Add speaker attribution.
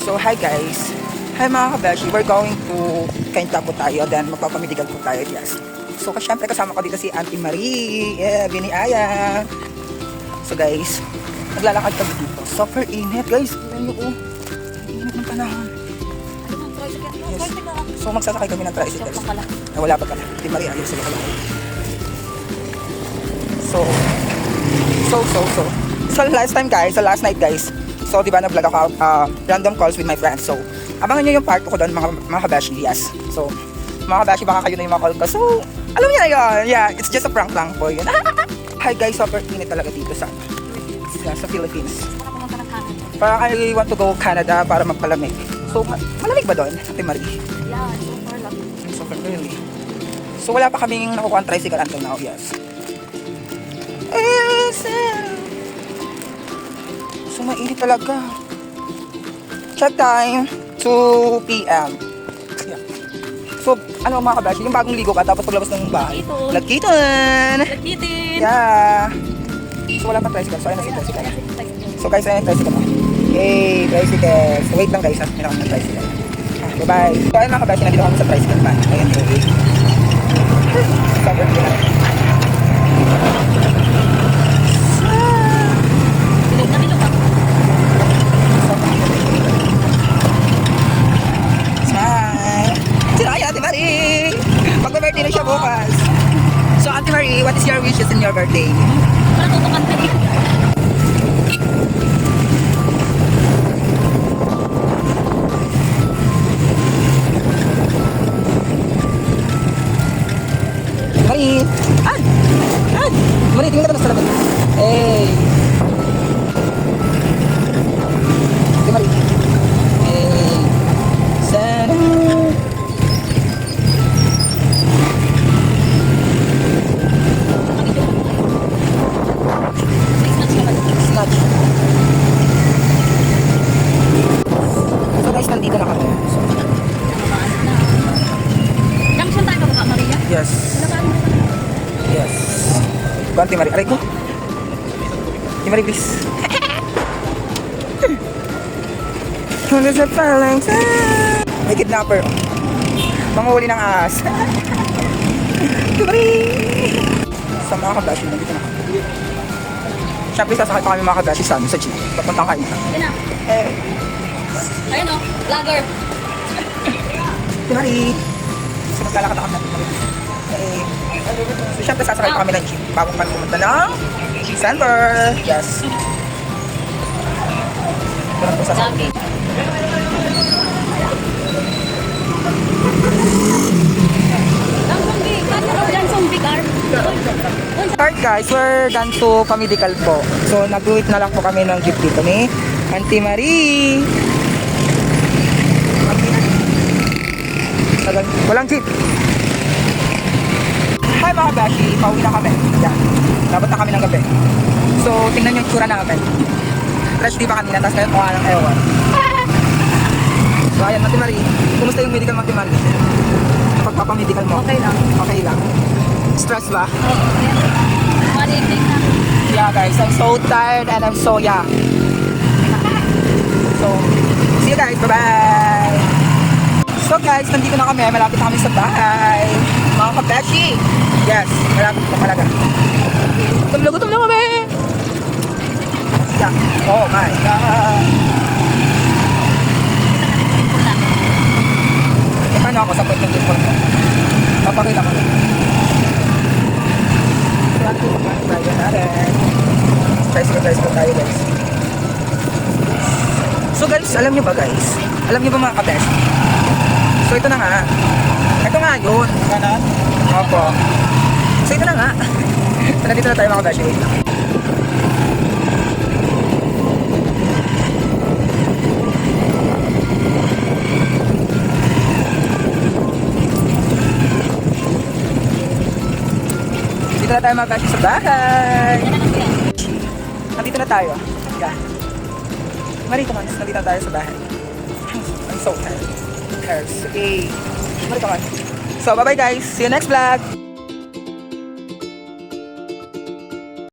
Speaker 1: So hi guys, hi mga kabeshi, we're going to Kainta po tayo, then magpapamedical po tayo, yes. So syempre kasama ko dito si Auntie Marie, Biniaya. So guys, naglalakad kami dito. Super init guys, tingnan nyo oh. Init ng panahon. Yes. So magsasakay kami ng tricycle. Wala pa pala, Auntie Marie, ayun sila kalakad. So last time guys, so last night guys, so di ba na-vlog ako random calls with my friends. So abangan nyo yung part ko doon mga kabeshi, yes. So mga kabeshi, baka kayo na yung mga call ko. So alam niyo na yun, yeah, it's just a prank lang po yun. Hi guys, super init talaga dito sa Philippines. Parang I want to go Canada para magpalamig. So malamig ba doon, Ate Marie?
Speaker 2: Yeah, super lamig.
Speaker 1: Super really. So wala pa kaming nakukuha ang tricycle until now, yes. So mainit talaga. Check time, 2 p.m. Yeah. So ano mga kabeshi, yung bagong ligo ka tapos paglabas ng bahay, lagkitan. Yeah. So wala pa tricycle, so ayun na si tricycle. So guys, ayun yung tricycle na. Yay, tricycle. So wait lang guys, ha, meron kami ng tricycle. Bye-bye. So ayun mga kabeshi, nandito kami sa tricycle pa. Ayun, okay. Cover ko lang. Mag-birthday na siya bukas. So Auntie Marie, what is your wishes in your birthday? Marie! Marie, tingnan ka na sa labas. Hey! Ate Marie. Hey! Sana! So guys, nandito na kami. So,
Speaker 2: Junction tayo ba, Maria?
Speaker 1: yes. Yes. Go, Auntie Marie. Aray ko. Auntie Marie, please. May kidnapper. Manguhuli ng ahas. Auntie Marie. Sa mga kabashi, nandito na kami. Siyempre, sasakay pa kami mga kabashi sa jeep. Papuntang kain.
Speaker 2: Yan na. Ayun o, vlogger.
Speaker 1: Auntie Marie. So, maglalakad na kami natin. So, syempre, sasakay pa kami ng jeep bago pa pumunta ng December. Yes. Parang po sasakay. Alright guys, we're done to Pamedical po. So, nag-wait na lang po kami ng jeep dito ni Auntie Marie. Walang jeep. Hi mga bashi, pauwi na kami. Yan. Dapat na kami ng gabi. So, tingnan yung tsura namin. Fresh di ba kanina, tapos ngayon mukha ng ewan. So, ayan, Auntie Marie. Kumusta yung medical mo, Auntie Marie? Pagpapamedical mo?
Speaker 2: Okay lang.
Speaker 1: Okay lang. Stress ba?
Speaker 2: Oo. One evening na.
Speaker 1: Yeah guys, I'm so tired and I'm so young. So, see you guys. Bye-bye. So guys, nandito na kami. Malapit na kami sa bahay. Mga kabeshi. Yes, malapit na talaga. Gutom na kami. Yeah. Oh my God. E paano ako sa point ng dimple ko? Papakita ko. Tayo natin. Tricycle tayo guys. So guys, alam nyo ba guys? Alam nyo ba mga kabeshi? So ito na nga. Ito nga yun. Kanan? Opo. So ito na nga. So nandito na tayo mga kabeshi. Wait lang. Dito na tayo mga kabeshi sa bahay. Nandito na tayo. Yeah. Marie, come on. Nandito na tayo sa bahay. I'm so tired. Okay. So bye bye guys. See you next vlog.